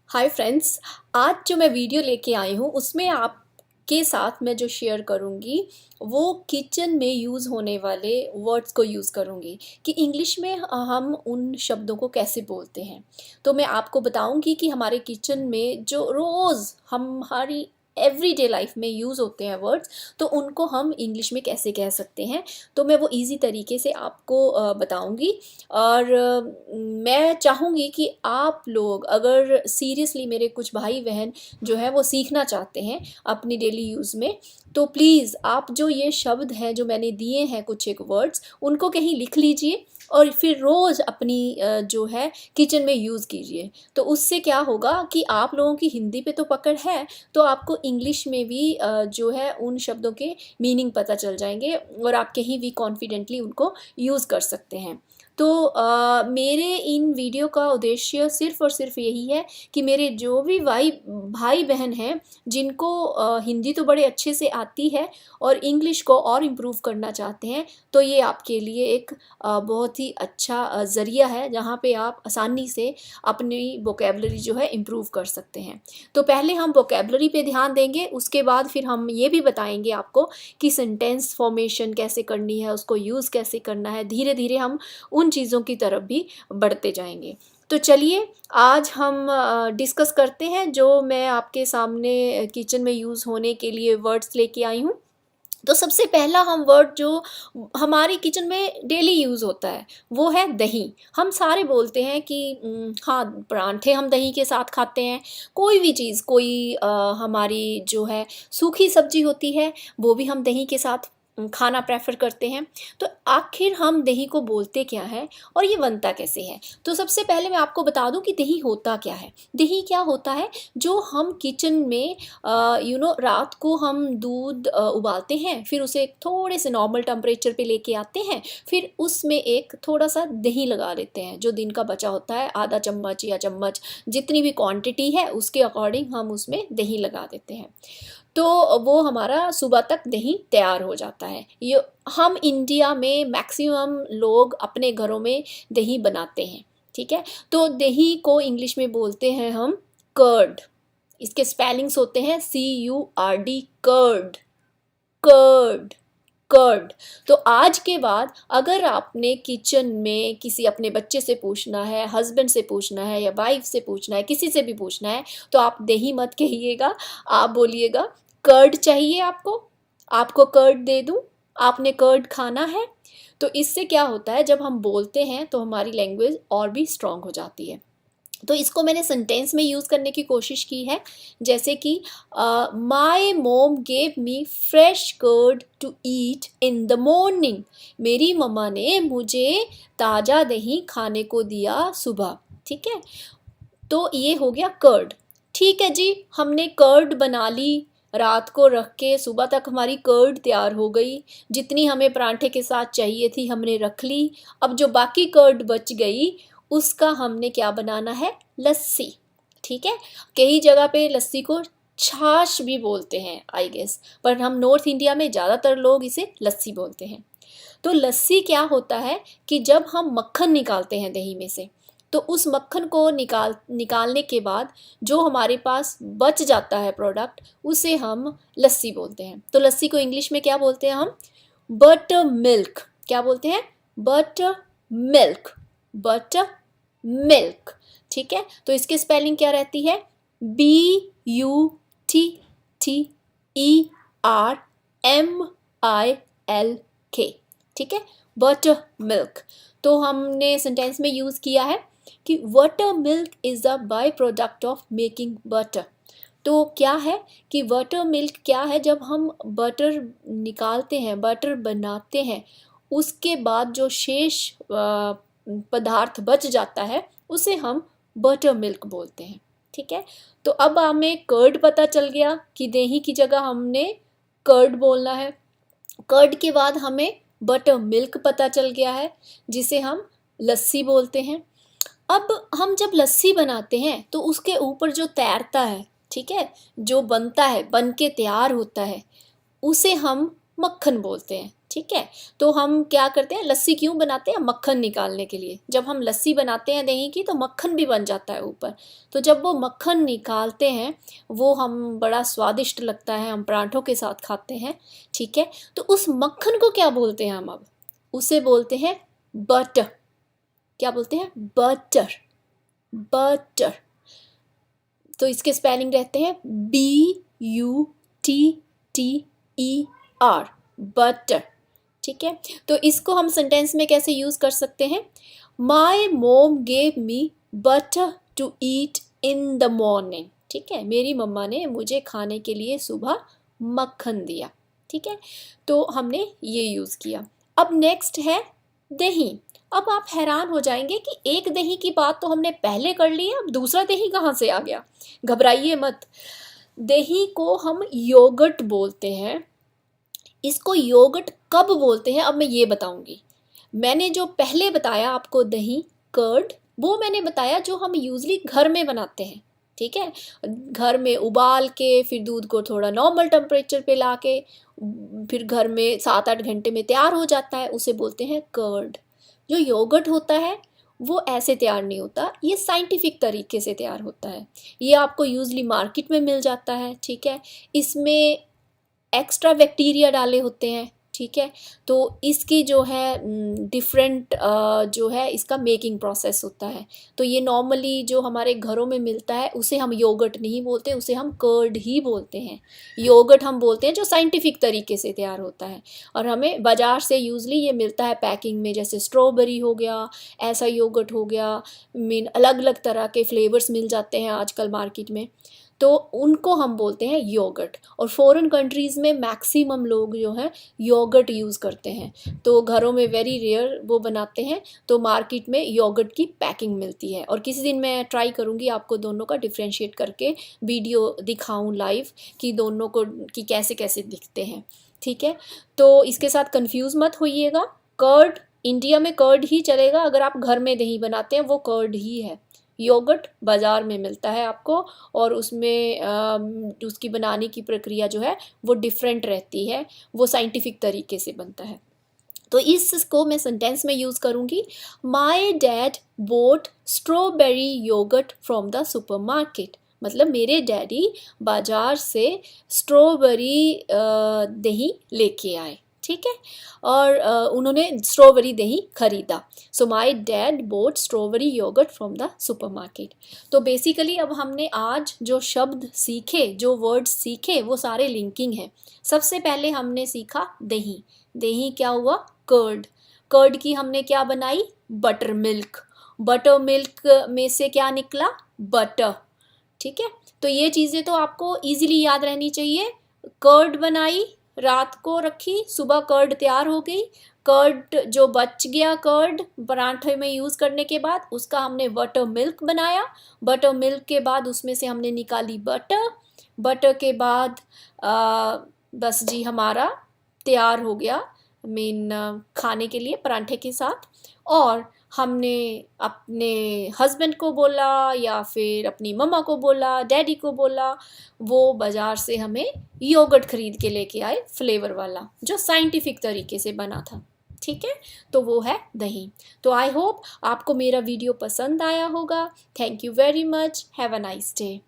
Hi friends. आज जो मैं वीडियो लेके आई हूँ उसमें आपके साथ मैं जो शेयर करूँगी वो किचन में यूज़ होने वाले वर्ड्स को यूज़ करूँगी कि इंग्लिश में हम उन शब्दों को कैसे बोलते हैं। तो मैं आपको बताऊँगी कि हमारे किचन में जो रोज़ हमारी एवरीडे लाइफ में यूज़ होते हैं वर्ड्स, तो उनको हम इंग्लिश में कैसे कह सकते हैं। तो मैं वो इजी तरीके से आपको बताऊँगी। और मैं चाहूँगी कि आप लोग अगर सीरियसली मेरे कुछ भाई बहन जो है वो सीखना चाहते हैं अपनी डेली यूज़ में, तो प्लीज़ आप जो ये शब्द हैं जो मैंने दिए हैं कुछ एक वर्ड्स, उनको कहीं लिख लीजिए और फिर रोज़ अपनी जो है किचन में यूज़ कीजिए। तो उससे क्या होगा कि आप लोगों की हिंदी पे तो पकड़ है, तो आपको इंग्लिश में भी जो है उन शब्दों के मीनिंग पता चल जाएंगे और आप कहीं भी कॉन्फिडेंटली उनको यूज़ कर सकते हैं। तो मेरे इन वीडियो का उद्देश्य सिर्फ़ और सिर्फ यही है कि मेरे जो भी भाई बहन हैं जिनको हिंदी तो बड़े अच्छे से आती है और इंग्लिश को और इम्प्रूव करना चाहते हैं, तो ये आपके लिए एक बहुत ही अच्छा ज़रिया है जहाँ पे आप आसानी से अपनी वोकेबलरी जो है इम्प्रूव कर सकते हैं। तो पहले हम वोकेबलरी पे ध्यान देंगे, उसके बाद फिर हम ये भी बताएंगे आपको कि सेंटेंस फॉर्मेशन कैसे करनी है, उसको यूज़ कैसे करना है। धीरे धीरे हम उन चीज़ों की तरफ भी बढ़ते जाएंगे। तो चलिए आज हम डिस्कस करते हैं जो मैं आपके सामने किचन में यूज़ होने के लिए वर्ड्स लेके आई हूँ। तो सबसे पहला हम वर्ड जो हमारी किचन में डेली यूज़ होता है वो है दही। हम सारे बोलते हैं कि हाँ, परांठे हम दही के साथ खाते हैं। कोई भी चीज़, कोई हमारी जो है सूखी सब्जी होती है वो भी हम दही के साथ खाना प्रेफर करते हैं। तो आखिर हम दही को बोलते क्या है और ये बनता कैसे है। तो सबसे पहले मैं आपको बता दूं कि दही होता क्या है। दही क्या होता है, जो हम किचन में रात को हम दूध उबालते हैं, फिर उसे थोड़े से नॉर्मल टेम्परेचर पे लेके आते हैं, फिर उसमें एक थोड़ा सा दही लगा देते हैं जो दिन का बचा होता है, आधा चम्मच या चम्मच, जितनी भी क्वांटिटी है उसके अकॉर्डिंग हम उसमें दही लगा देते हैं। तो वो हमारा सुबह तक दही तैयार हो जाता है। ये हम इंडिया में मैक्सिमम लोग अपने घरों में दही बनाते हैं। ठीक है, तो दही को इंग्लिश में बोलते हैं हम कर्ड। इसके स्पेलिंग्स होते हैं CURD, कर्ड, कर्ड, कर्ड। तो आज के बाद अगर आपने किचन में किसी अपने बच्चे से पूछना है, हस्बैंड से पूछना है या वाइफ से पूछना है, किसी से भी पूछना है, तो आप दही मत कहिएगा, आप बोलिएगा कर्ड चाहिए आपको, आपको कर्ड दे दूं, आपने कर्ड खाना है। तो इससे क्या होता है, जब हम बोलते हैं तो हमारी लैंग्वेज और भी स्ट्रांग हो जाती है। तो इसको मैंने सेंटेंस में यूज़ करने की कोशिश की है, जैसे कि my mom gave me fresh curd to eat in the morning. मेरी मम्मा ने मुझे ताज़ा दही खाने को दिया सुबह। ठीक है, तो ये हो गया कर्ड। ठीक है जी, हमने कर्ड बना ली, रात को रख के सुबह तक हमारी कर्ड तैयार हो गई। जितनी हमें परांठे के साथ चाहिए थी हमने रख ली। अब जो बाकी कर्ड बच गई उसका हमने क्या बनाना है, लस्सी। ठीक है, कई जगह पे लस्सी को छाछ भी बोलते हैं आई गेस, पर हम नॉर्थ इंडिया में ज़्यादातर लोग इसे लस्सी बोलते हैं। तो लस्सी क्या होता है कि जब हम मक्खन निकालते हैं दही में से, तो उस मक्खन को निकालने के बाद जो हमारे पास बच जाता है प्रोडक्ट, उसे हम लस्सी बोलते हैं। तो लस्सी को इंग्लिश में क्या बोलते हैं हम, बटर मिल्क। क्या बोलते हैं, बटर मिल्क, बटर मिल्क। ठीक है, तो इसकी स्पेलिंग क्या रहती है, BUTTERMILK। ठीक है, बटर मिल्क। तो हमने सेंटेंस में यूज़ किया है कि water milk is a by product of making butter. तो क्या है कि बटर मिल्क क्या है, जब हम बटर निकालते हैं, बटर बनाते हैं, उसके बाद जो शेष पदार्थ बच जाता है उसे हम बटर मिल्क बोलते हैं। ठीक है, तो अब हमें कर्ड पता चल गया कि दही की जगह हमने कर्ड बोलना है। कर्ड के बाद हमें बटर मिल्क पता चल गया है जिसे हम लस्सी बोलते हैं। अब हम जब लस्सी बनाते हैं तो उसके ऊपर जो तैरता है, ठीक है, जो बनता है, बन के तैयार होता है, उसे हम मक्खन बोलते हैं। ठीक ठीक है। तो हम क्या करते हैं, लस्सी क्यों बनाते हैं, मक्खन निकालने के लिए। जब हम लस्सी बनाते हैं दही की तो मक्खन भी बन जाता है ऊपर। तो जब वो मक्खन निकालते हैं वो हम बड़ा स्वादिष्ट लगता है, हम पराठों के साथ खाते हैं, ठीक है। तो उस मक्खन को क्या बोलते हैं हम अब, उसे बोलते हैं बटर। क्या बोलते हैं, बटर, बटर। तो इसके स्पेलिंग रहते हैं BUTTER, बटर, ठीक है। तो इसको हम सेंटेंस में कैसे यूज़ कर सकते हैं, my mom gave me butter to eat in the morning, ठीक है। मेरी मम्मा ने मुझे खाने के लिए सुबह मक्खन दिया, ठीक है। तो हमने ये यूज़ किया। अब नेक्स्ट है दही। अब आप हैरान हो जाएंगे कि एक दही की बात तो हमने पहले कर ली है, अब दूसरा दही कहाँ से आ गया। घबराइए मत, दही को हम योगर्ट बोलते हैं। इसको योगर्ट कब बोलते हैं अब मैं ये बताऊंगी। मैंने जो पहले बताया आपको दही, कर्ड, वो मैंने बताया जो हम यूजली घर में बनाते हैं, ठीक है। घर में उबाल के फिर दूध को थोड़ा नॉर्मल टेम्परेचर पे ला के फिर घर में 7-8 घंटे में तैयार हो जाता है, उसे बोलते हैं कर्ड। जो योगर्ट होता है वो ऐसे तैयार नहीं होता, ये साइंटिफिक तरीके से तैयार होता है। ये आपको यूजली मार्केट में मिल जाता है, ठीक है। इसमें एक्स्ट्रा बैक्टीरिया डाले होते हैं, ठीक है। तो इसकी जो है डिफरेंट जो है इसका मेकिंग प्रोसेस होता है। तो ये नॉर्मली जो हमारे घरों में मिलता है उसे हम योगर्ट नहीं बोलते, उसे हम कर्ड ही बोलते हैं। योगर्ट हम बोलते हैं जो साइंटिफिक तरीके से तैयार होता है। और हमें बाज़ार से यूजली ये मिलता है पैकिंग में, जैसे स्ट्रॉबेरी हो गया, ऐसा योगर्ट हो गया, मीन अलग अलग तरह के फ्लेवर्स मिल जाते हैं आजकल मार्केट में, तो उनको हम बोलते हैं योगर्ट। और फॉरेन कंट्रीज़ में मैक्सिमम लोग जो हैं योगर्ट यूज़ करते हैं, तो घरों में वेरी रेयर वो बनाते हैं, तो मार्केट में योगर्ट की पैकिंग मिलती है। और किसी दिन मैं ट्राई करूँगी आपको दोनों का डिफ्रेंशिएट करके वीडियो दिखाऊँ लाइव कि दोनों को कि कैसे कैसे दिखते हैं, ठीक है। तो इसके साथ कंफ्यूज मत होइएगा, कर्ड इंडिया में कर्ड ही चलेगा, अगर आप घर में दही बनाते हैं वो कर्ड ही है। योगर्ट बाज़ार में मिलता है आपको, और उसमें उसकी बनाने की प्रक्रिया जो है वो डिफरेंट रहती है, वो साइंटिफिक तरीके से बनता है। तो इसको मैं सेंटेंस में यूज़ करूँगी, my dad bought strawberry yogurt from the supermarket. मतलब मेरे डैडी बाज़ार से स्ट्रॉबेरी दही लेके आए, ठीक है। और उन्होंने स्ट्रॉबेरी दही खरीदा। So my dad bought strawberry yogurt from the supermarket. तो बेसिकली अब हमने आज जो शब्द सीखे, जो वर्ड्स सीखे, वो सारे लिंकिंग हैं। सबसे पहले हमने सीखा दही। दही क्या हुआ, कर्ड। कर्ड की हमने क्या बनाई, बटर मिल्क। बटर मिल्क में से क्या निकला, बटर, ठीक है। तो ये चीज़ें तो आपको इजीली याद रहनी चाहिए। कर्ड बनाई, रात को रखी, सुबह कर्ड तैयार हो गई। कर्ड जो बच गया, कर्ड पराठे में यूज़ करने के बाद, उसका हमने बटर मिल्क बनाया। बटर मिल्क के बाद उसमें से हमने निकाली बटर। बटर के बाद बस जी हमारा तैयार हो गया खाने के लिए पराठे के साथ। और हमने अपने हस्बैंड को बोला या फिर अपनी मम्मा को बोला, डैडी को बोला, वो बाज़ार से हमें योगर्ट ख़रीद के लेके आए फ्लेवर वाला, जो साइंटिफिक तरीके से बना था, ठीक है। तो वो है दही। तो आई होप आपको मेरा वीडियो पसंद आया होगा। Thank you very much, have a nice day.